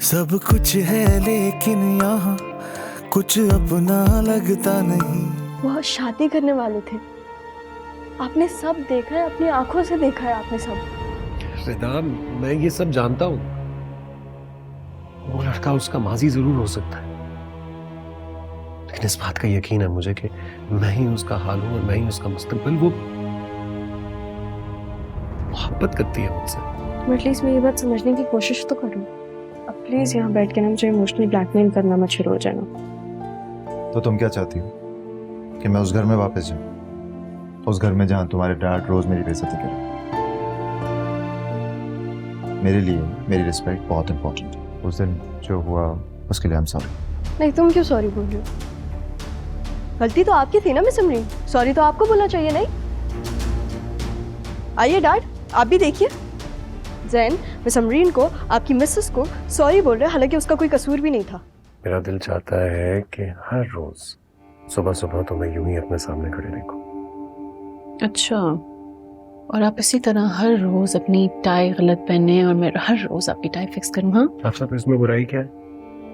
सब कुछ है लेकिन यहाँ कुछ अपना लगता नहीं। वो शादी करने वाले थे, आपने सब देखा है, अपनी आंखों से देखा है आपने सब। रिदा, मैं ये सब जानता हूँ। वो लड़का उसका माजी जरूर हो सकता है, लेकिन इस बात का यकीन है मुझे कि मैं ही उसका हाल हूँ और मैं ही उसका मुस्तकबिल। वो मोहब्बत करती है मुझसे। एटलीस्ट मैं ये बात समझने की कोशिश तो करूँ। अब प्लीज यहाँ बैठ के ना मुझे इमोशनली ब्लैकमेल करना मत शुरू हो जाना। तो तुम क्या चाहती हो कि मैं उस घर में वापस जाऊं, उस घर में जहां तुम्हारे डैड रोज मेरी बेइज्जती करे? मेरे लिए मेरी रिस्पेक्ट बहुत इंपॉर्टेंट है। उस दिन जो हुआ उसके लिए हम सॉरी। नहीं, तुम क्यों सॉरी बोल रहे हो? गलती तो आपकी थी ना मिस अमरीन, सॉरी तो आपको बोलना चाहिए। नहीं, आइए डैड, आप भी देखिए। जैन मिस अमरीन को, आपकी मिसेस को सॉरी बोल रहे हैं, हालांकि उसका कोई कसूर भी नहीं था। मेरा दिल चाहता है कि हर रोज सुबह सुबह तो मैं यूं ही अपने सामने खड़े देखूं। अच्छा, और आप इसी तरह हर रोज अपनी टाई गलत पहने और मैं हर रोज आपकी टाई फिक्स करूँ? हाँ, अच्छा, तो इसमें बुराई क्या है?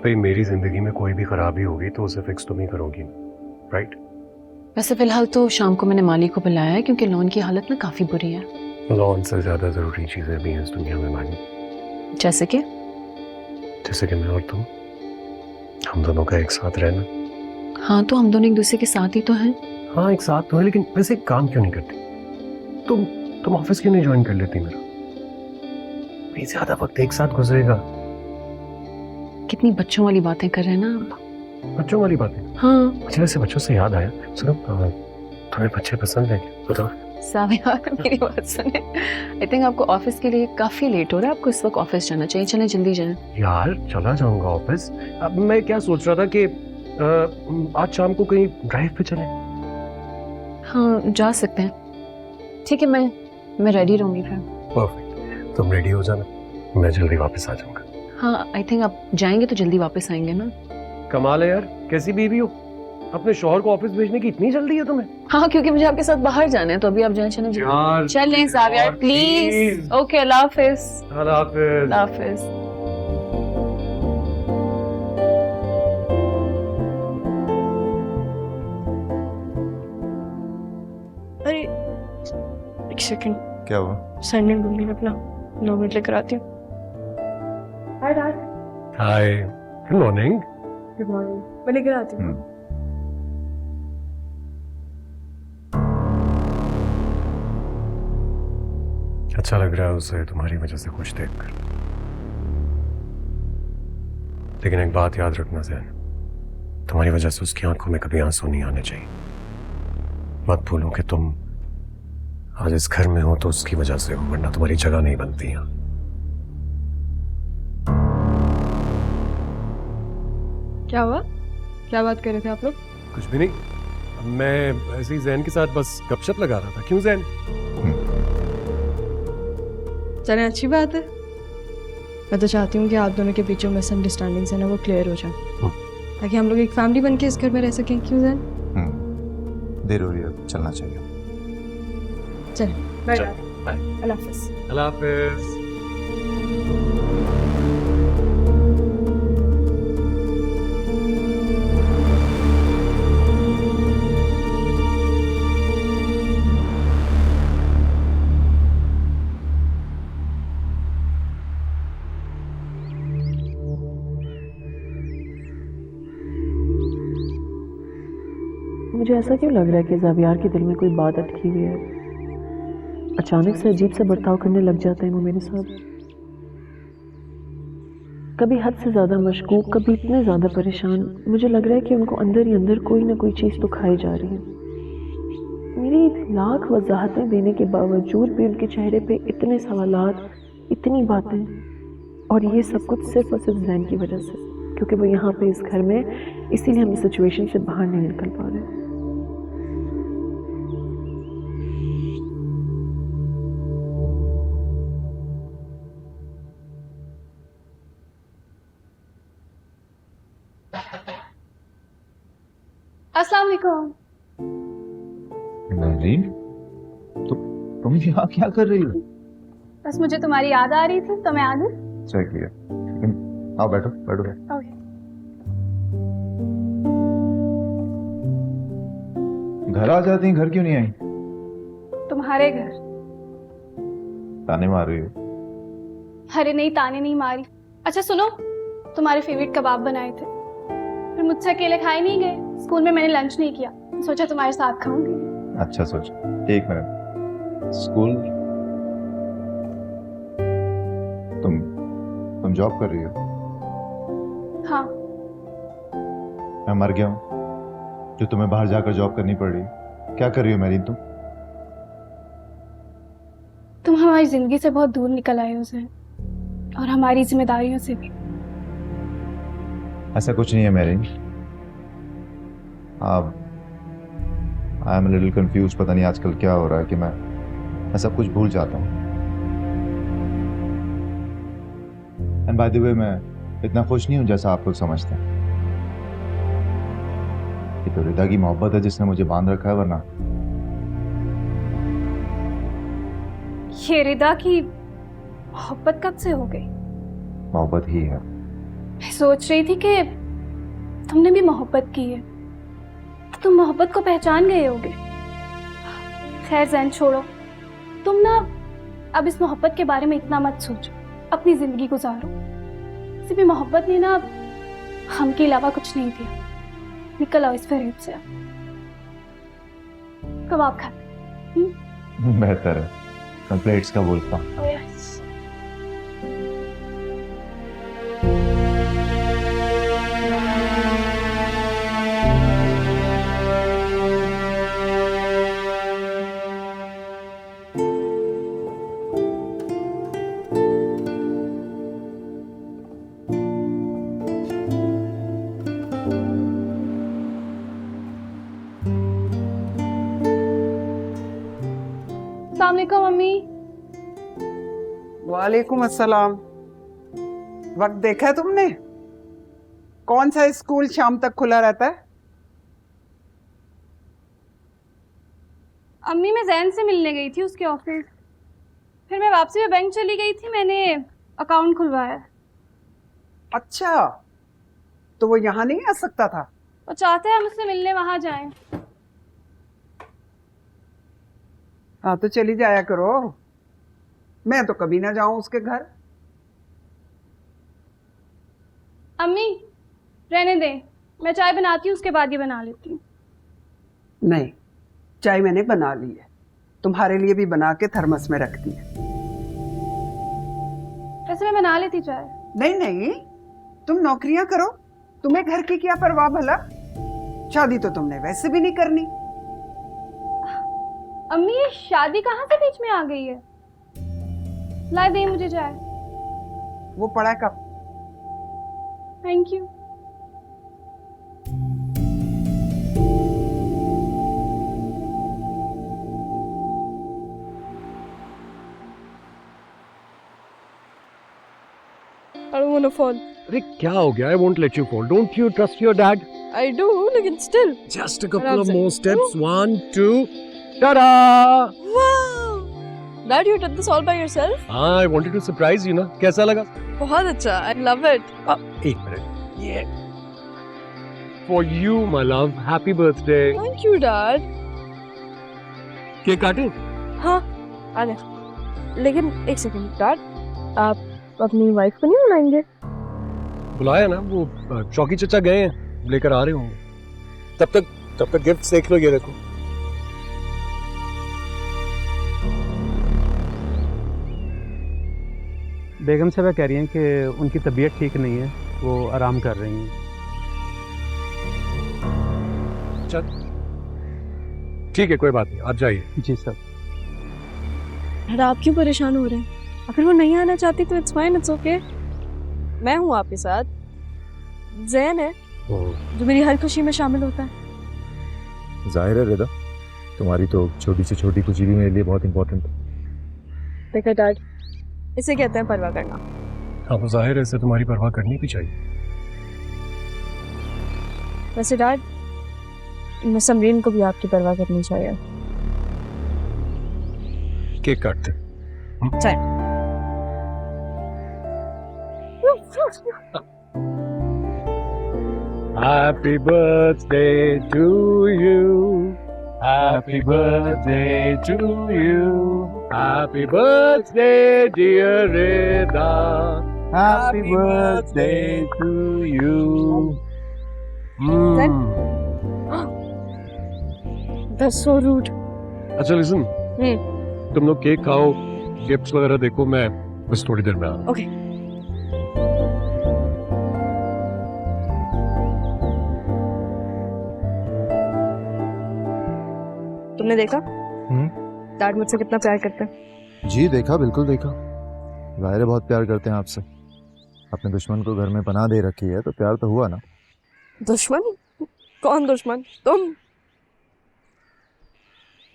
भाई, मेरी जिंदगी में कोई भी खराबी होगी तो उसे फिक्स तुम ही करोगी, राइट? वैसे फिलहाल तो शाम को मैंने माली को बुलाया है क्योंकि लॉन की हालत ना काफी बुरी है। लॉन से ज्यादा जरूरी चीजें भी हैं इस दुनिया में मानी। जैसे कि मैं और तुम, हम दोनों का एक साथ रहना। हाँ, तो हम दोनों एक दूसरे के साथ ही तो हैं। हाँ, एक साथ तो है, लेकिन वैसे एक काम क्यों नहीं करती? तुम ऑफिस क्यों नहीं ज्वाइन कर लेती मेरा? भाई, ज्यादा वक्त एक साथ गुजरेगा। कितनी बच्चों वाली बातें कर रहे हैं ना आप। बच्चों वाली बातें? हाँ, मुझे वैसे बच्चों से याद आया, सुनो, तुम्हें बच्चे पसंद है क्या? बताओ। साविया, मेरी बात सुने। आई थिंक आपको ऑफिस के लिए काफी लेट हो रहा है, आपको इस वक्त ऑफिस जाना चाहिए। चलें जल्दी जाएं। यार, चला जाऊंगा ऑफिस। अब मैं क्या सोच रहा था कि आज शाम को कहीं ड्राइव पे चले। हाँ, जा सकते हैं। ठीक है, मैं रेडी रहूंगी फिर। परफेक्ट, तुम रेडी हो जाना, मैं जल्दी वापस आ जाऊंगा। हाँ, आई थिंक आप जाएंगे तो जल्दी वापस आएंगे ना। कमाल है यार, कैसी बीवी हो? अपने शौहर को ऑफिस भेजने की इतनी जल्दी है तुम्हें? हाँ, क्योंकि मुझे आपके साथ बाहर जाना है, तो अभी आप जाएं। यार, चलें साविया, प्लीज। please। ओके, अल्लाह हाफिज। अल्लाह हाफिज। अल्लाह हाफिज। अरे एक सेकंड, क्या हुआ? सैंडल ढूंढ लिया अपना, 9 मिनट लेकर आती हूँ। Hi dad. Hi, good morning. Good morning, मैं लेकर आती हूँ। अच्छा लग रहा है उसे तुम्हारी वजह से खुश देखकर, लेकिन एक बात याद रखना जैन, तुम्हारी वजह से उसकी आंखों में कभी आंसू नहीं आने चाहिए। मत भूलो कि तुम आज इस घर में हो तो उसकी वजह से हो, वरना तुम्हारी जगह नहीं बनती यहाँ। क्या हुआ? क्या बात कर रहे थे आप लोग? कुछ भी नहीं, मैं ऐसे ही जैन के साथ बस गपशप लगा रहा था। क्यों जैन? चले, अच्छी बात है। मैं तो चाहती हूँ कि आप दोनों के बीच जो मिसअंडरस्टैंडिंग्स है ना वो क्लियर हो जाए, ताकि हम लोग एक फैमिली बन के इस घर में रह सकें। क्यों जैन? देर हो रही है, चलना चाहिए। चल, बाय चल, बाय, अल्लाह हाफिज। अल्लाह हाफिज। मुझे ऐसा क्यों लग रहा है कि ज़ावियार के दिल में कोई बात अटकी हुई है। अचानक से अजीब सा बर्ताव करने लग जाते हैं वो मेरे साथ। कभी हद से ज़्यादा मशकूक, कभी इतने ज़्यादा परेशान। मुझे लग रहा है कि उनको अंदर ही अंदर कोई ना कोई चीज़ तो खाई जा रही है। मेरी लाख वजाहतें देने के बावजूद भी उनके चेहरे पे इतने सवालात, इतनी बातें, और ये सब कुछ सिर्फ और सिर्फ जैन की वजह से, क्योंकि वो यहाँ पे इस घर में, इसीलिए हम इस सिचुएशन से बाहर नहीं निकल पा रहे। अस्सलाम वालेकुम। नरीन, तुम यहाँ क्या कर रही हो? बस मुझे तुम्हारी याद आ रही थी तो मैं आ गई। अच्छा किया, लेकिन आओ बैठो बैठो। ओके। घर आ जाती हैं, घर क्यों नहीं आई? तुम्हारे घर। ताने मार रही हो? अरे नहीं, ताने नहीं मारी। अच्छा सुनो, तुम्हारे फेवरेट कबाब बनाए थे, फिर मुझसे अकेले खाए नहीं गए। स्कूल में मैंने लंच नहीं किया, सोचा तुम्हारे साथ खाऊंगी। अच्छा सोच। एक मिनट, स्कूल तुम जॉब कर रही हो? हाँ। मैं मर गया हूँ जो तुम्हें बाहर जाकर जॉब करनी पड़ रही है। क्या कर रही हो मेरी तुम हमारी जिंदगी से बहुत दूर निकल आए हो ज़ैन, और हमारी जिम्मेदारियों से भी। ऐसा कुछ नहीं है मेरी। अब आई एम लिटिल कंफ्यूज, पता नहीं आजकल क्या हो रहा है कि मैं सब कुछ भूल जाता हूँ। एंड बाय द वे, मैं इतना खुश नहीं हूँ जैसा आप लोग समझते हैं। ये तो रिदा की मोहब्बत है जिसने मुझे बांध रखा है, वरना ये रिदा की मोहब्बत कब से हो गई? मोहब्बत ही है। मैं सोच रही थी कि तुमने भी मोहब्बत की है, तुम मोहब्बत को पहचान गए होगे। खैर ज़ैन छोड़ो, तुम ना अब इस मोहब्बत के बारे में इतना मत सोचो, अपनी जिंदगी गुजारो। किसी भी मोहब्बत ने ना हम के अलावा कुछ नहीं दिया। निकल आओ इस फरेब से। कबाब खाते। बेहतर है, मैं प्लेट्स का बोलता हूँ। Oh, yes. अस्सलाम वालेकुम मम्मी। वालेकुम अस्सलाम। वक्त देखा है तुमने? कौन सा स्कूल शाम तक खुला रहता है? अम्मी मैं ज़ैन से मिलने गई थी उसके ऑफिस, फिर मैं वापसी में बैंक चली गई थी, मैंने अकाउंट खुलवाया। अच्छा, तो वो यहाँ नहीं आ सकता था? वो चाहते हैं हम उससे मिलने वहां जाएं। हाँ तो चली जाया करो, मैं तो कभी ना जाऊं उसके घर। अम्मी रहने दें, मैं चाय बनाती हूँ उसके बाद ये बना लेती हूँ। नहीं, चाय मैंने बना ली है, तुम्हारे लिए भी बना के थर्मस में रख दी है। वैसे मैं बना लेती चाय। नहीं नहीं, तुम नौकरियां करो, तुम्हें घर की क्या परवाह भला। शादी तो तुमने वैसे भी नहीं करनी। अम्मी ये शादी कहाँ से बीच में आ गई है? ला दे मुझे चाय। वो पड़ा है कब? Thank you. I don't want to fall. अरे क्या हो गया? I won't let you fall. Don't you trust your dad? I do, लेकिन still. Just a couple आराम of से। more steps. 1, 2. Ta-da! Wow! Dad, you did this all by yourself? I wanted to surprise you ना. कैसा लगा? बहुत अच्छा. I love it. एक minute. Yeah. For you, my love. Happy birthday. Thank you, Dad. Cake काटूं? हाँ, आने। लेकिन एक सेकंड, Dad, आप अपनी वाइफ को नहीं बुलाएंगे? बुलाया ना, वो चौकी चचा गए हैं, लेकर आ रहे होंगे। तब तक गिफ्ट देख लो, ये देखो। बेगम साहबा कह रही हैं कि उनकी तबीयत ठीक नहीं है, वो आराम कर रही हैं। चल ठीक है, कोई बात नहीं, आप जाइए। जी सर। Dad, आप क्यों परेशान हो रहे हैं? अगर वो नहीं आना चाहती तो इट्स फाइन, इट्स ओके। मैं हूँ आपके साथ। ज़ैन है जो मेरी हर खुशी में शामिल होता है। जाहिर है रिदा, तुम्हारी तो छोटी से छोटी खुशी भी मेरे लिए बहुत इंपॉर्टेंट है। देखा डैड, इसे कहते हैं परवाह करना। हाँ तो जाहिर है, इसे तुम्हारी परवाह करनी भी चाहिए। वैसे डैड, मैं समरीन को भी आपकी परवाह करनी चाहिए। केक काटते। चल। Happy birthday to you. Happy birthday to you. Happy birthday, dear Rida. Happy birthday to you. That's so rude. अच्छा लिसन, तुम लोग केक खाओ, गिफ्ट्स वगैरह देखो, मैं बस थोड़ी देर में आ रहा हूँ। Okay. तुमने देखा डैड मुझसे कितना प्यार करते हैं? जी देखा, बिल्कुल देखा। जाहिर है बहुत प्यार करते हैं आपसे। अपने दुश्मन को घर में पनाह दे रखी है तो प्यार तो हुआ ना। दुश्मन? कौन दुश्मन? तुम?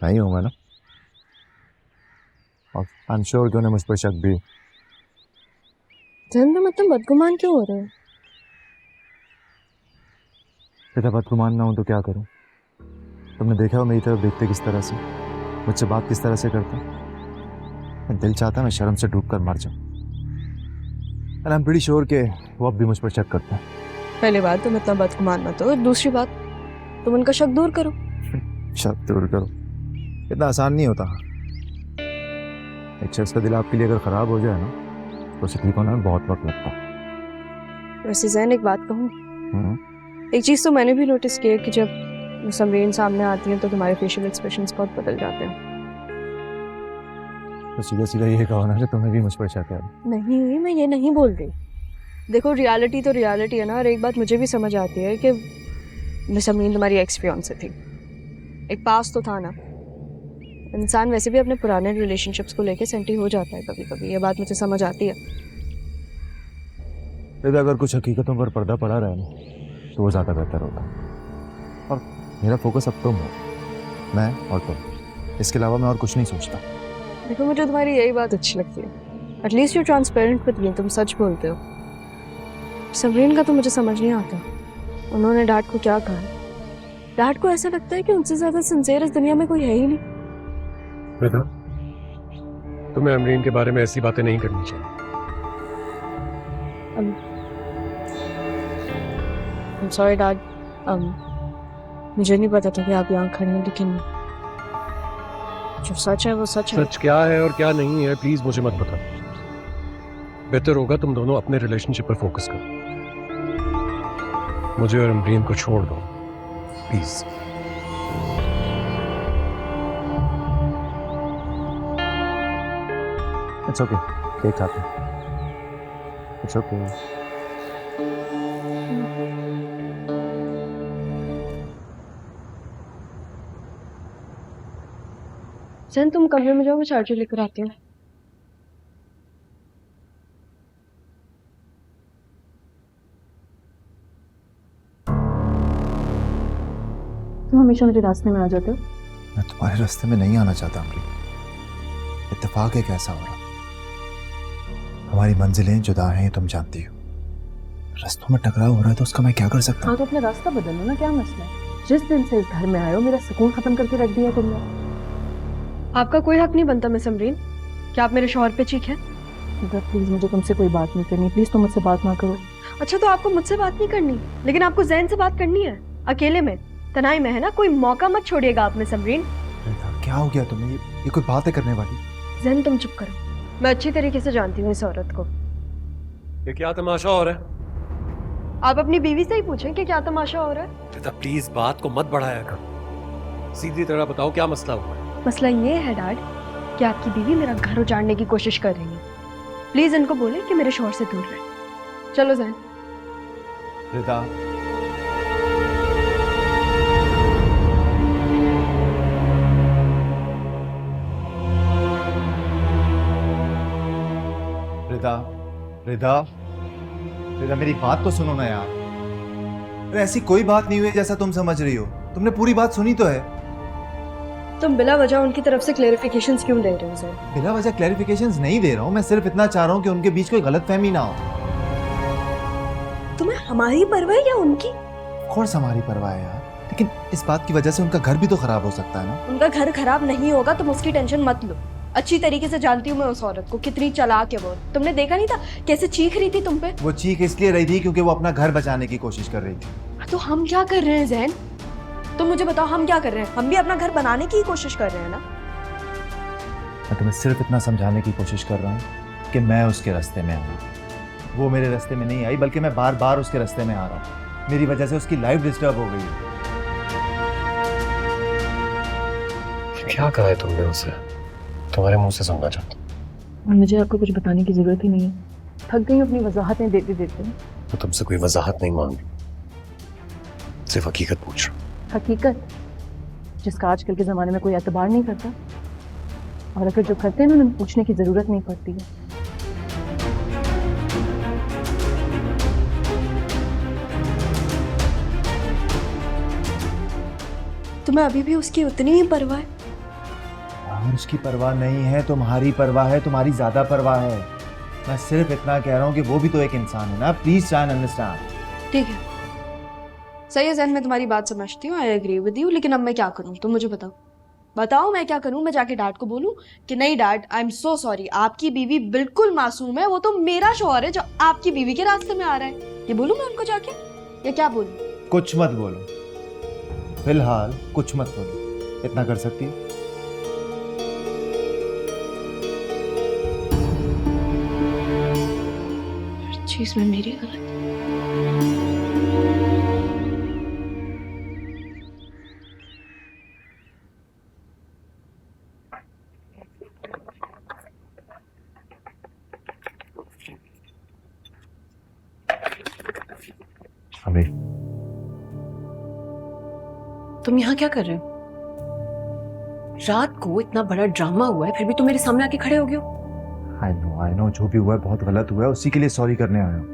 नहीं हूँ मैं ना। और आई एम श्योर कि उन्हें मुझ पर शक भी। जहन में मतलब बदगुमान क्यों हो रहे हो? बेटा बदगुमान ना हूँ तो क्या करूँ? तुमने देखा हो मेरी तरफ देखते किस तरह से, मुझसे बात किस तरह से करते हैं। दिल चाहता है मैं शर्म से डूब कर मर जाऊँ। And I am pretty sure कि वो अब भी मुझ पर शक करते हैं। पहली बात तुम इतना बदगुमान मत हो, दूसरी बात तुम उनका शक दूर करो। शक दूर करो? इतना आसान नहीं होता। एक शख्स का दिल आपके लिए अगर खराब हो जाए ना तो उसे ठीक होने में बहुत वक्त लगता है। वैसे जैन एक बात कहूँ, एक चीज़ तो मैंने भी नोटिस की है कि जब समरीन सामने आती है तो तुम्हारे फेशियल एक्सप्रेशंस बहुत बदल जाते हैं। तो सीधा सीधा ये कहो ना कि तुम्हें भी मुझ पर शक है। नहीं, मैं ये नहीं बोल रही। देखो रियलिटी तो रियलिटी है ना, और एक बात मुझे भी समझ आती है कि समरीन तुम्हारी एक्स फियांसे थी, एक पास तो था ना। इंसान वैसे भी अपने पुराने रिलेशनशिप्स को लेके सेंटी हो जाता है कभी कभी, ये बात मुझे समझ आती है। अगर कुछ हकीकतों पर पर्दा पड़ा रहे ना तो वो ज़्यादा बेहतर होता। और मेरा फोकस अब तुम हो, मैं और तुम, इसके अलावा मैं और कुछ नहीं सोचता। देखो मुझे तुम्हारी यही बात अच्छी लगती है, at least you transparent with me, तुम सच बोलते हो। समरीन का तो मुझे समझ नहीं आता, उन्होंने डैड को क्या कहा। डैड को ऐसा लगता है कि उनसे ज़्यादा सिंसियर इस दुनिया में कोई है ही नहीं। बेटा, तुम्हें अमरीन के बारे में ऐसी बातें नहीं करनी चाहिए। I'm sorry डैड, मुझे नहीं पता था कि आप यहाँ खड़े हैं, लेकिन जो सच है वो सच है। सच क्या है और क्या नहीं है प्लीज मुझे मत बता। बेहतर होगा तुम दोनों अपने रिलेशनशिप पर फोकस करो, मुझे और अमरीन को छोड़ दो प्लीज। इट्स ओके, केक खाते हैं। It's okay. जैन तुम कमरे में जाओ, मैं चार्जर लेकर आती हूँ। तुम हमेशा मेरे रास्ते में आ जाते हो। मैं तुम्हारे रास्ते में नहीं आना चाहता अमरीन। इत्तेफाक है कैसा हो रहा, हमारी मंजिलें जुदा हैं, तुम जानती हो। रास्तों में टकराव हो रहा है तो उसका मैं क्या कर सकता हूँ? हाँ तो अपना रास्ता बदल लो ना, क्या मसला है? जिस दिन से इस घर में आए हो मेरा सुकून खत्म करके रख दिया तुमने। आपका कोई हक नहीं बनता मिस समरीन, क्या आप मेरे शौहर पे चीखें? प्लीज मुझे तुमसे कोई बात नहीं करनी, प्लीज तुम मुझसे बात ना करो। अच्छा तो आपको मुझसे बात नहीं करनी, लेकिन आपको जैन से बात करनी है, अकेले में, तनाई में, है ना? कोई मौका मत छोड़िएगा आप मिस समरीन। क्या हो गया तुम्हें? ये कोई बात है करने वाली? जैन तुम चुप करो, मैं अच्छी तरीके से जानती हूँ इस औरत को। ये क्या तमाशा हो रहा है? आप अपनी बीवी से ही पूछें कि क्या तमाशा हो रहा है। बेटा प्लीज बात को मत बढ़ाया कर, सीधी तरह बताओ क्या मसला हुआ है। मसला ये है डैड कि आपकी बीवी मेरा घर उजाड़ने की कोशिश कर रही है। प्लीज इनको बोले कि मेरे शौहर से दूर रहे। चलो जैन। रिदा, रिदा, रिदा, रिदा मेरी बात तो सुनो ना यार। अरे ऐसी कोई बात नहीं हुई जैसा तुम समझ रही हो, तुमने पूरी बात सुनी तो है। तुम बिला वजह उनकी तरफ से क्लेरिफिकेशंस क्यों दे रहे हो सर? बिना वजह क्लैरिफिकेशंस नहीं दे रहा हूँ, मैं सिर्फ इतना चाह रहा हूँ कि उनके बीच कोई गलतफहमी ना हो। तुम्हें हमारी परवाह या उनकी? ऑफ कोर्स हमारी परवाह है यार, लेकिन इस बात की वजह से उनका घर भी तो खराब हो सकता है ना। उनका घर खराब नहीं होगा, तुम उसकी टेंशन मत लो। अच्छी तरीके से जानती हूँ मैं उस औरत को, कितनी चालाक है वो। तुमने देखा नहीं था कैसे चीख रही थी तुम पे? वो चीख इसलिए रही थी क्योंकि वो अपना घर बचाने की कोशिश कर रही थी। तो हम क्या कर रहे हैं जैन? तुम मुझे बताओ, हम क्या कर रहे हैं? हम भी अपना घर बनाने की कोशिश कर रहे हैं ना। मैं तुम्हें सिर्फ इतना समझाने की कोशिश कर रहा हूँ कि मैं उसके रास्ते में आ रहा हूँ। वो मेरे रास्ते में नहीं आई, बल्कि मैं बार बार उसके रास्ते में आ रहा हूँ। मेरी वजह से उसकी लाइफ डिस्टर्ब हो गई है। क्या कहा है तुमने उसे? तुम्हारे मुंह से सुनना चाहता हूँ। और मुझे आपको कुछ बताने की ज़रूरत ही नहीं है। थक गई अपनी वजाहतें देते देते। मैं तुमसे कोई वजाहत नहीं मांग रही, सिर्फ हकीकत पूछ रहा हूँ। हकीकत जिसका आजकल के ज़माने में कोई एतबार नहीं करता, और अगर जो करते हैं ना उन्हें पूछने की ज़रूरत नहीं पड़ती है। तुम्हें अभी भी उसकी उतनी ही परवाह है? और उसकी परवाह नहीं है, तुम्हारी परवाह है, तुम्हारी ज्यादा परवाह है। मैं सिर्फ इतना कह रहा हूँ कि वो भी तो एक इंसान है ना। Please try and understand. ठीक है, सही है जैन, मैं तुम्हारी बात समझती हूँ, आई एग्री विद यू। लेकिन अब मैं क्या करूँ तुम मुझे बताओ। बताओ मैं क्या करूँ? मैं जाके डैड को बोलूँ कि नहीं dad, I am so sorry, आपकी बीवी बिल्कुल मासूम है, वो तो मेरा शौहर है जो आपकी बीवी के रास्ते में आ रहा है। ये बोलूँ मैं उनको जाके, या क्या बोलूँ? कुछ मत बोलो, फिलहाल कुछ मत बोलो। इतना कर सकती है? हर चीज में मेरी गलती। अभी तुम यहाँ क्या कर रहे हो? रात को इतना बड़ा ड्रामा हुआ है, फिर भी तुम मेरे सामने आके खड़े हो गए हो। आई नो जो भी हुआ है बहुत गलत हुआ है, उसी के लिए सॉरी करने आया हूँ।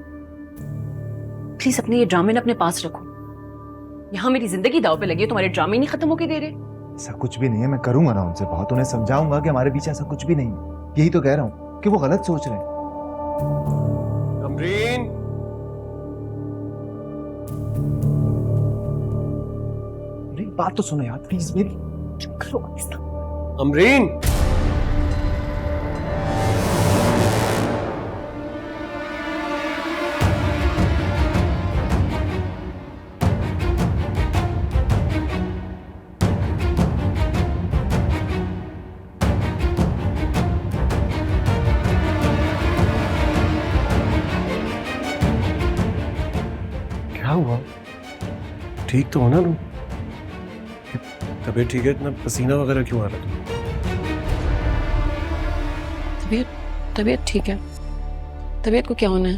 प्लीज अपने ये ड्रामे ना अपने पास रखो। यहाँ मेरी जिंदगी दाव पे लगी है, तुम्हारे ड्रामे नहीं खत्म होके दे रहे। ऐसा कुछ भी नहीं है, मैं करूंगा ना उनसे बात, उन्हें समझाऊंगा कि हमारे पीछे ऐसा कुछ भी नहीं है। यही तो कह रहा हूँ कि वो गलत सोच रहे हैं। अमरीन, मेरी बात तो सुनो यार प्लीज। मेरी चुप करो आहिस्ता। अमरीन, क्या हुआ? ठीक तो हो ना तुम? तबीयत ठीक है? इतना पसीना वगैरह क्यों आ रहा है? तबीयत ठीक है। तबीयत को क्या होना है?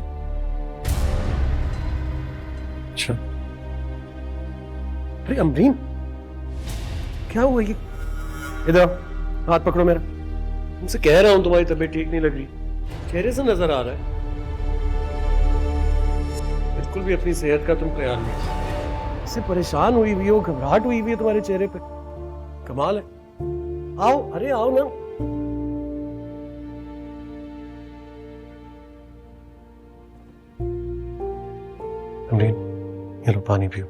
अच्छा, अरे अमरीन, क्या हुआ ये? इधर आओ, हाथ पकड़ो मेरा। तुमसे कह रहा हूं तुम्हारी तबीयत ठीक नहीं लग रही, चेहरे से नजर आ रहा है। बिल्कुल भी अपनी सेहत का तुम ख्याल नहीं। इससे परेशान हुई हुई हो, घबराहट हुई हुई है तुम्हारे चेहरे पे, कमाल है। आओ, अरे आओ ना। अमरीन, ये लो पानी पियो,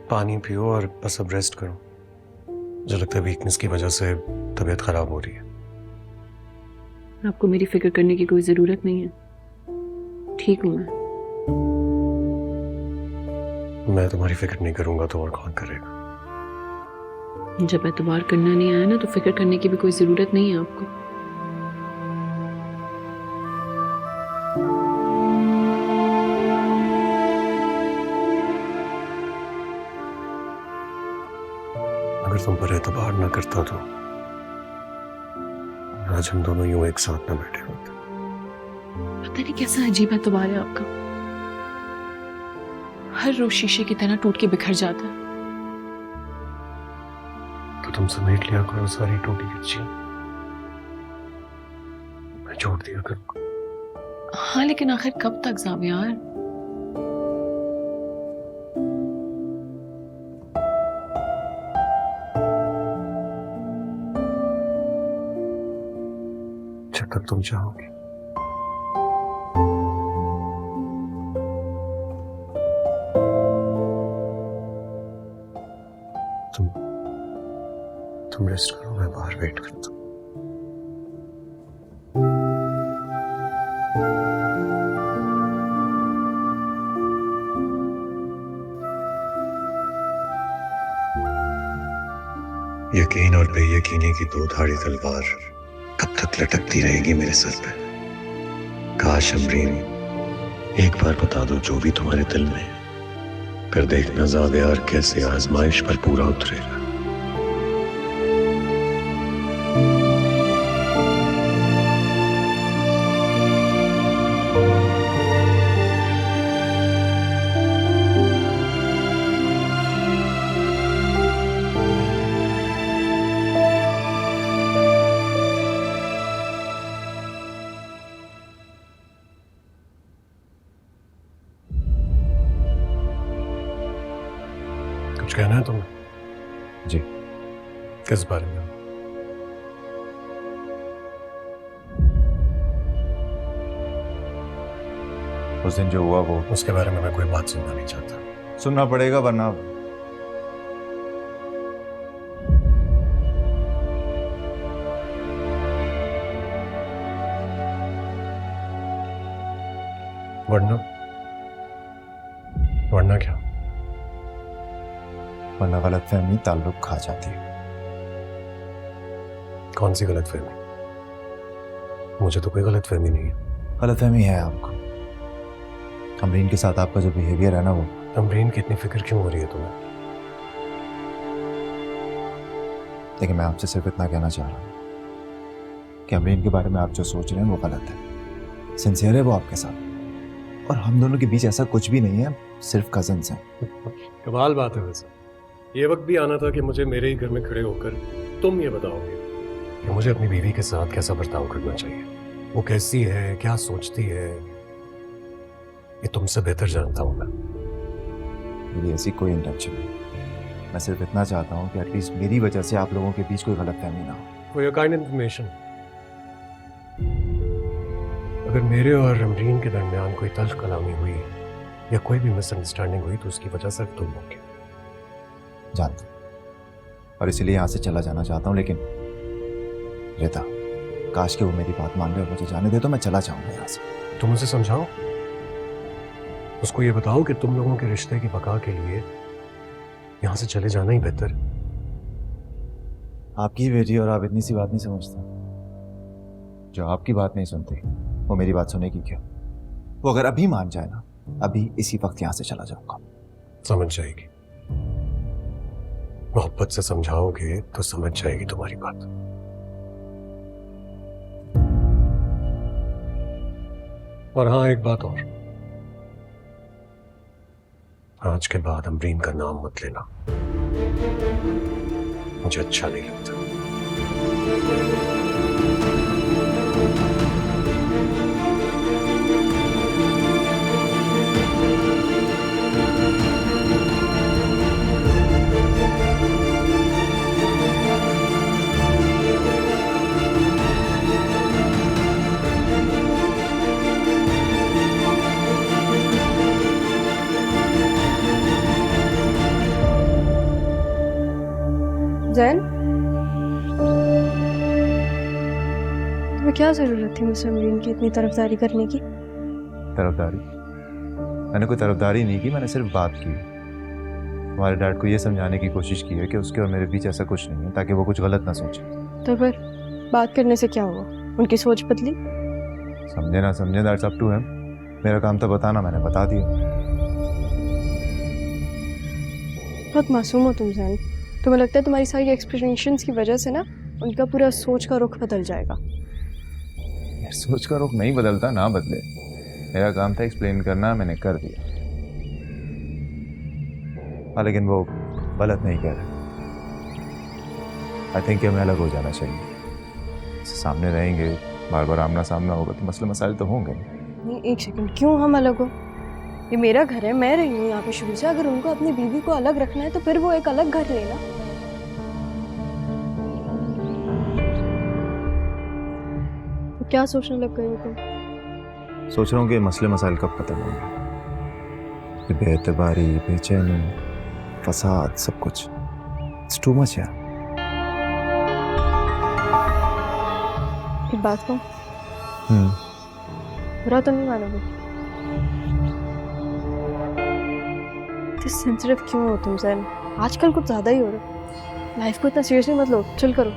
पानी पियो और बस अब रेस्ट करो। मुझे लगता है वीकनेस की वजह से तबीयत खराब हो रही है। आपको मेरी फिक्र करने की कोई जरूरत नहीं है, ठीक हूं मैं तुम्हारी फिक्र नहीं करूंगा तो और कौन करेगा? जब एतबार करना नहीं आया ना तो फिक्र करने की भी कोई जरूरत नहीं है आपको। अगर तुम पर एतबार ना करता तो आज हम दोनों यूं एक साथ ना बैठे होते। पता नहीं कैसा अजीब एतबार है आपका, हर रोज शीशे की तरह टूट के बिखर जाता है। तो तुम समेट लिया करो सारी टूटी कच्चियां, मैं छोड़ दिया करूंगा। हाँ लेकिन आखिर कब तक जाब यार? जब तक तुम चाहोगे। तुम रेस्ट करो, मैं बाहर वेट करता हूँ। यकीन और बेयकीनी की दो धारी तलवार कब तक लटकती रहेगी मेरे सर पे? काश अमरीन एक बार बता दो जो भी तुम्हारे दिल में है, फिर देखना ज़्यादा यार कैसे आजमाइश पर पूरा उतरेगा। कुछ कहना है तुम्हें? जी। किस बारे में? उस दिन जो हुआ वो उसके बारे में मैं कोई बात सुनना नहीं चाहता। सुनना पड़ेगा वरना वरना वरना क्या? वरना गलतफहमी ताल्लुक खा जाती है। कौन सी गलतफहमी? मुझे तो कोई गलतफहमी नहीं है। गलतफहमी है आपको। अमरीन के साथ आपका जो बिहेवियर है ना वो। अमरीन की इतनी फिक्र क्यों हो रही है तुम्हें? लेकिन मैं आपसे सिर्फ इतना कहना चाह रहा हूँ कि अमरीन के बारे में आप जो सोच रहे हैं वो गलत है। सिंसियर है वो आपके साथ, और हम दोनों के बीच ऐसा कुछ भी नहीं है, सिर्फ कजन्स हैं। कमाल बात है। वैसे ये वक्त भी आना था कि मुझे मेरे ही घर में खड़े होकर तुम ये बताओगे कि मुझे अपनी बीवी के साथ कैसा बर्ताव करना चाहिए, वो कैसी है, क्या सोचती है, ये तुमसे बेहतर जानता हूं मैं। मेरी ऐसी कोई इंटेंशन नहीं। मैं सिर्फ इतना चाहता हूँ कि एटलीस्ट मेरी वजह से आप लोगों के बीच कोई गलतफहमी ना हो। फॉर योर काइंड इन्फॉर्मेशन, अगर मेरे और रमरीन के दरमियान कोई तल्ख कलामी हुई या कोई भी मिसअंडरस्टैंडिंग हुई तो उसकी वजह सिर्फ तुम होगे। जानता हूं, और इसीलिए यहाँ से चला जाना चाहता हूँ। लेकिन रेता, काश के वो मेरी बात मान ले और मुझे जाने दे तो मैं चला जाऊंगा यहाँ से। तुम उसे समझाओ, उसको ये बताओ कि तुम लोगों के रिश्ते की बका के लिए यहाँ से चले जाना ही बेहतर। आपकी बेटी और आप इतनी सी बात नहीं समझते। जो आपकी बात नहीं सुनती वो मेरी बात सुनेगी क्या? वो अगर अभी मान जाए ना, अभी इसी वक्त यहाँ से चला जाऊंगा। समझ जाएगी, मोहब्बत से समझाओगे तो समझ जाएगी तुम्हारी बात। और हाँ, एक बात और, आज के बाद अमरीन का नाम मत लेना, मुझे अच्छा नहीं लगता। जैन, तुम्हें क्या जरूरत थी मुझसे अमरीन की इतनी तरफदारी करने की? तरफदारी? मैंने कोई तरफदारी नहीं की, मैंने सिर्फ बात की। हमारे डैड को ये समझाने की कोशिश की है कि उसके और मेरे बीच ऐसा कुछ नहीं है, ताकि वो कुछ गलत ना सोचे। तो फिर बात करने से क्या हुआ? उनकी सोच बदली? समझे ना समझे, दैट्स अप टू हिम। मेरा काम था बताना, मैंने बता दिया। बहुत मासूम हो तुम जैन। तुम्हें लगता है तुम्हारी सारी एक्सप्लेनेशंस की वजह से ना उनका पूरा सोच का रुख बदल जाएगा? यार सोच का रुख नहीं बदलता, ना बदले। मेरा काम था एक्सप्लेन करना, मैंने कर दिया। हाँ, लेकिन वो गलत नहीं कह रहे। आई थिंक हमें अलग हो जाना चाहिए। सामने रहेंगे, बार बार आमना सामना होगा तो मसले मसाइल तो होंगे। नहीं, एक सेकंड, क्यों हम अलग हो? ये मेरा घर है, मैं रही हूँ यहाँ पे शुरू से। अगर उनको अपनी बीवी को अलग रखना है तो फिर वो एक अलग घर लेना। तो क्या सोचने लग गई हो तुम? सोच रहा हूँ कि मसले मसाइल कब खत्म होंगे। ये बेएतबारी, बेचैनी, फसाद, सब कुछ इट्स टू मच यार। एक बात कहूँ, बुरा तो नहीं मानोगे? सेंसिटिव क्यों हो तुम जैन? आजकल कुछ ज्यादा ही हो रहा है। लाइफ को इतना सीरियसली मत लो, चिल करो।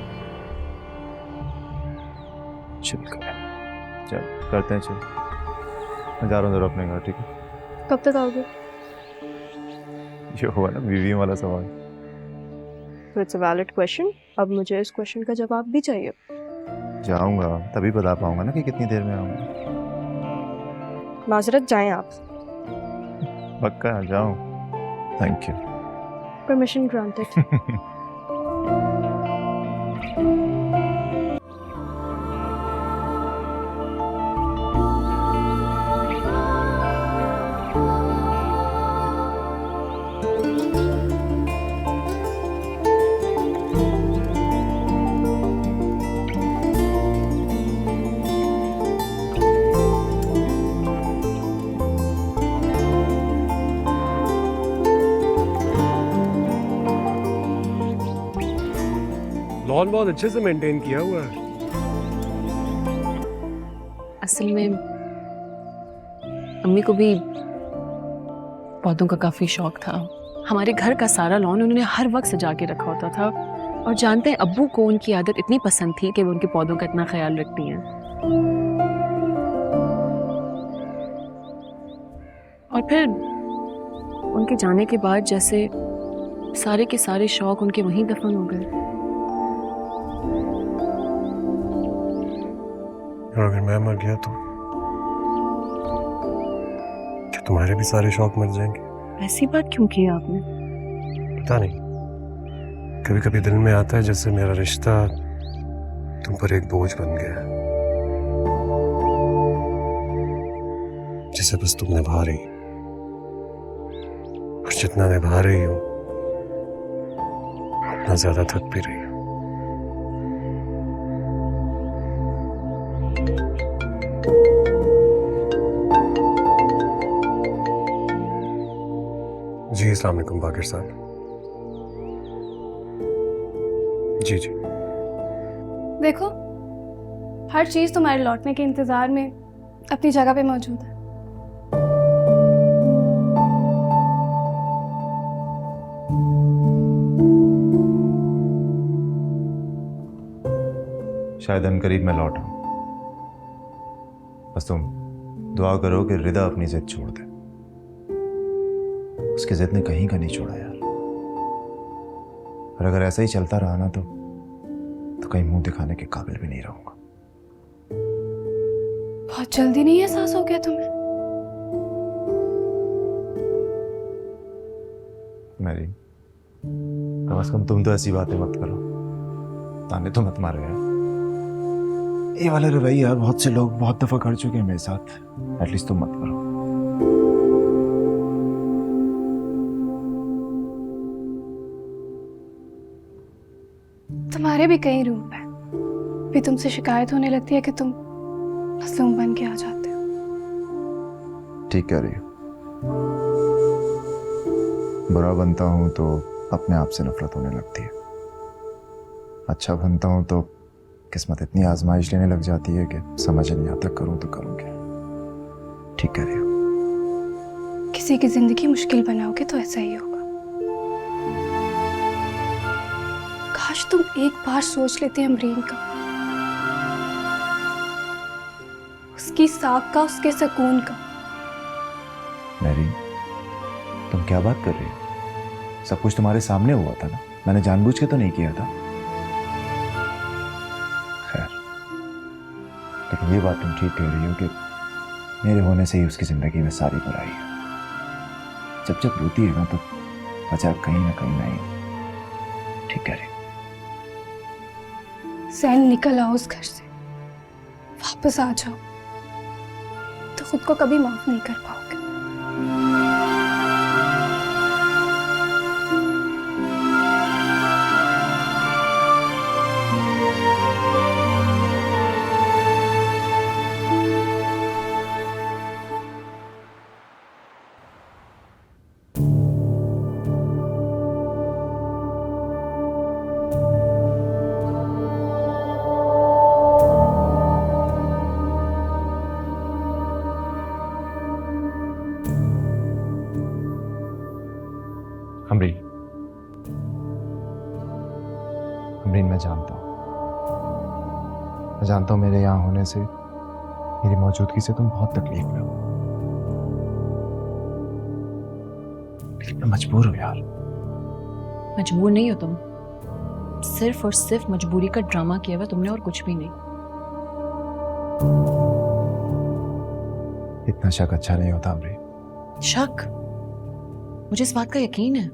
चल चल करते हैं, चल मैं जा रहा हूँ जरा अपने घर, ठीक है? कब तक आओगे? ये हुआ ना बीवी वाला सवाल। तो इट्स अ वैलिड क्वेश्चन। अब मुझे इस क्वेश्चन का जवाब भी चाहिए। जाऊंगा तभी बता पाऊंगा ना कि कितनी देर में आऊंगा। माजरत, जाएं आप। पक्का जाऊं? Thank you. Permission granted. Lawn बहुत अच्छे से मेंटेन किया हुआ है। असल में अम्मी को भी पौधों का काफी शौक था। हमारे घर का सारा लॉन उन्होंने हर वक्त सजा के रखा होता था। और जानते हैं अब्बू को उनकी आदत इतनी पसंद थी कि वो उनके पौधों का इतना ख्याल रखती हैं। और फिर उनके जाने के बाद जैसे सारे के सारे शौक उनके वहीं दफन हो गए। और अगर मैं मर गया तो क्या तुम्हारे भी सारे शौक मर जाएंगे? ऐसी बात क्यों की आपने? पता नहीं, कभी कभी दिल में आता है जैसे मेरा रिश्ता तुम पर एक बोझ बन गया है, जिसे बस तुम निभा रही, और जितना निभा रही हो उतना ज्यादा थक भी रही हो। जी अस्सलाम वालेकुम बाकिर साहब। जी जी। देखो, हर चीज तुम्हारे लौटने के इंतजार में अपनी जगह पे मौजूद है। शायद अनकरीब मैं लौट आऊं। बस तुम दुआ करो कि रिदा अपनी जिद छोड़ दे। उसकी जिद ने कहीं का नहीं छोड़ा यार। और अगर ऐसा ही चलता रहा ना तो कहीं मुंह दिखाने के काबिल भी नहीं रहूंगा। बहुत जल्दी नहीं एहसास हो गया तुम्हें? मैरी, कम से कम तुम तो ऐसी बातें मत करो, ताने तो मत मारो यार। ये वाला रवैया बहुत से लोग बहुत दफा कर चुके हैं मेरे साथ। एटलीस्ट तुम मत करो। तुम्हारे भी कई रूप हैं। भी तुमसे शिकायत होने लगती है कि तुम मजलूम बन के आ जाते हो। ठीक कह रही हो। बुरा बनता हूं तो अपने आप से नफरत होने लगती है। अच्छा बनता हूं तो किस्मत इतनी आजमाइश लेने लग जाती है कि समझ नहीं आता करूं तो करूं क्या। ठीक कह रही हो। किसी की जिंदगी मुश्किल बनाओगे तो ऐसा ही होगा। काश तुम एक बार सोच लेते अमरीन का, उसकी साख का, उसके सुकून का। मैरी, तुम क्या बात कर रही हो? सब कुछ तुम्हारे सामने हुआ था ना, मैंने जानबूझ के तो नहीं किया था। खैर, लेकिन ये बात तुम ठीक कह रही हो कि मेरे होने से ही उसकी जिंदगी में सारी बुराई है। जब जब रोती है ना तो वजह कहीं ना नहीं। ठीक कह रही हो। सैन, निकल आओ उस घर से, वापस आ जाओ, तो खुद को कभी माफ नहीं कर पाओगे। अमरीन, मैं जानता हूँ मेरे यहाँ होने से, मेरी मौजूदगी से तुम बहुत तकलीफ में हो, लेकिन मैं मजबूर हूँ यार। मजबूर नहीं हो तुम, सिर्फ और सिर्फ मजबूरी का ड्रामा किया हुआ तुमने और कुछ भी नहीं। इतना शक अच्छा नहीं होता अमरीन। शक? मुझे इस बात का यकीन है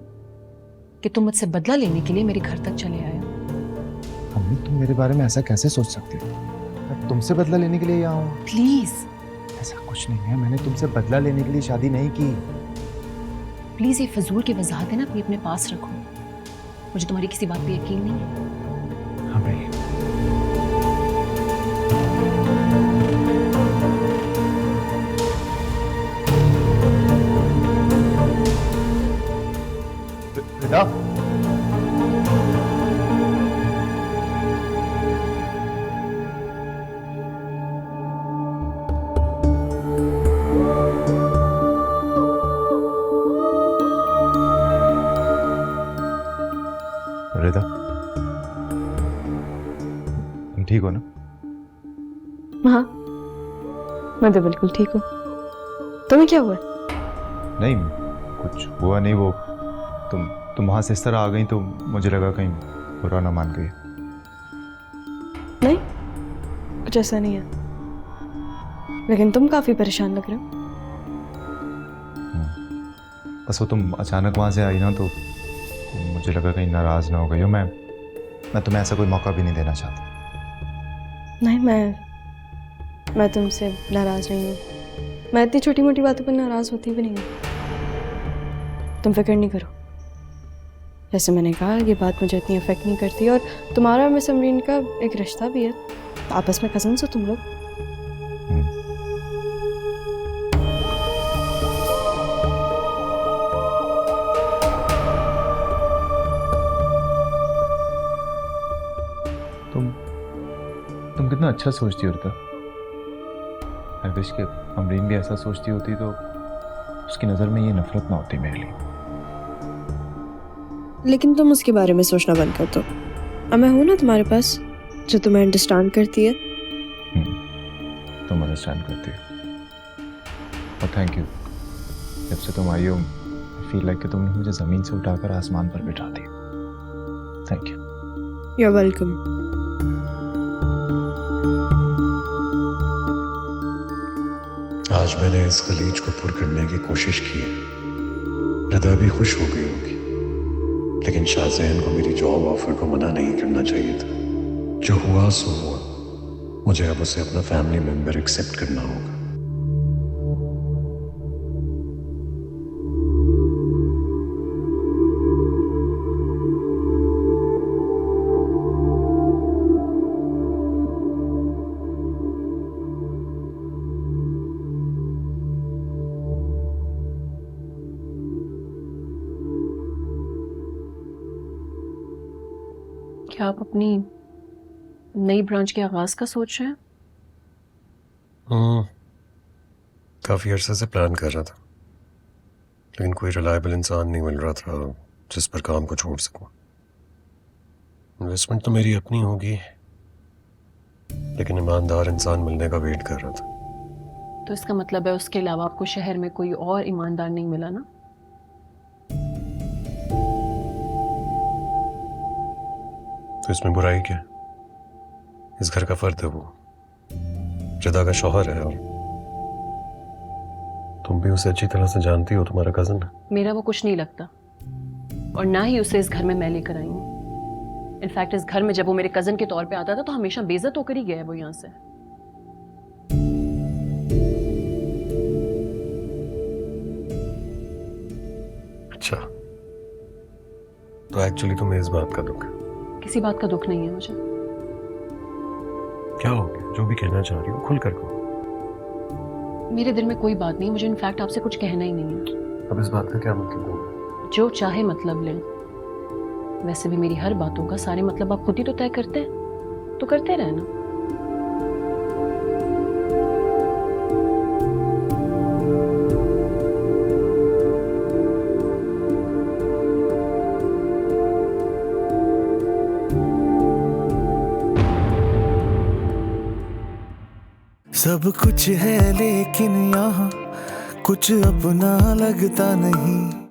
कि तुम मुझसे बदला लेने के लिए मेरे घर तक चले आए। अम्मी, तुम मेरे बारे में ऐसा कैसे सोच सकती हो? मैं तुमसे बदला लेने के लिए यहाँ हूँ? प्लीज ऐसा कुछ नहीं है, मैंने तुमसे बदला लेने के लिए शादी नहीं की। प्लीज ये फजूल की वजाहतें ना अपने पास रखो, मुझे तुम्हारी किसी बात पे यकीन नहीं है। अमरीन, रिदा, रिदा, तुम ठीक हो ना? हाँ, मैं तो बिल्कुल ठीक हूँ। तुम्हें क्या हुआ? नहीं, कुछ हुआ नहीं। वो तुम वहां से इस तरह आ गई तो मुझे लगा कहीं बुरा ना मान गई। नहीं, कुछ ऐसा नहीं है, लेकिन तुम काफी परेशान लग रहे हो। बस वो तुम अचानक वहां से आई ना तो मुझे लगा कहीं नाराज ना हो गई हो। मैं तुम्हें ऐसा कोई मौका भी नहीं देना चाहता। नहीं, मैं तुमसे नाराज नहीं हूँ। मैं इतनी छोटी मोटी बातों पर नाराज होती भी नहीं हूँ। तुम फिक्र नहीं करो। जैसे मैंने कहा, ये बात मुझे इतनी अफेक्ट नहीं करती, और तुम्हारा और मिस अमरीन का एक रिश्ता भी है, आपस में कजन्स हो तुम लोग। तुम कितना अच्छा सोचती हो रिता। आई विश कि अमरीन भी ऐसा सोचती होती तो उसकी नज़र में ये नफरत ना होती मेरे लिए। लेकिन तुम उसके बारे में सोचना बंद कर दो। अब मैं हूं ना तुम्हारे पास, जो तुम्हें अंडरस्टैंड करती है। तुम अंडरस्टैंड करती हो, और थैंक यू। जब से तुम आई हो, फील लाइक कि तुमने मुझे ज़मीन से उठाकर आसमान पर बिठा दिया। Thank you. You are welcome. आज मैंने इस खलीज को पुर करने की कोशिश की है। रिदा भी खुश हो गई होगी, लेकिन शाहजैन को मेरी जॉब ऑफर को मना नहीं करना चाहिए था। जो हुआ सो हुआ, मुझे अब उसे अपना फैमिली मेंबर एक्सेप्ट करना होगा। क्या आप अपनी नई ब्रांच के आगाज का सोच रहे हैं? काफी अरसे से प्लान कर रहा था, लेकिन कोई रिलायबल इंसान नहीं मिल रहा था जिस पर काम को छोड़ सकूं। इन्वेस्टमेंट तो मेरी अपनी होगी, लेकिन ईमानदार इंसान मिलने का वेट कर रहा था। तो इसका मतलब है उसके अलावा आपको शहर में कोई और ईमानदार नहीं मिला ना? तो इसमें बुराई क्या? इस घर का फर्द है वो, रिदा का शौहर है, और तुम भी उसे अच्छी तरह से जानती हो, तुम्हारा कजन है। मेरा वो कुछ नहीं लगता, और ना ही उसे इस घर में मैं लेकर आई हूँ। इनफैक्ट इस घर में जब वो मेरे कजन के तौर पे आता था तो हमेशा बेइज्जत होकर ही गया है वो यहाँ से। अच्छा, तो एक्चुअली तुम्हें इस बात का दुख है? किसी बात का दुख नहीं है मुझे। क्या हो गया? जो भी कहना चाह रही हो खुल कर कहो। मेरे दिल में कोई बात नहीं, मुझे इनफैक्ट आपसे कुछ कहना ही नहीं है। अब इस बात का क्या मतलब होगा? जो चाहे मतलब लें। वैसे भी मेरी हर बातों का सारे मतलब आप खुद ही तो तय करते हैं, तो करते रहना। सब कुछ है लेकिन यहाँ कुछ अपना लगता नहीं।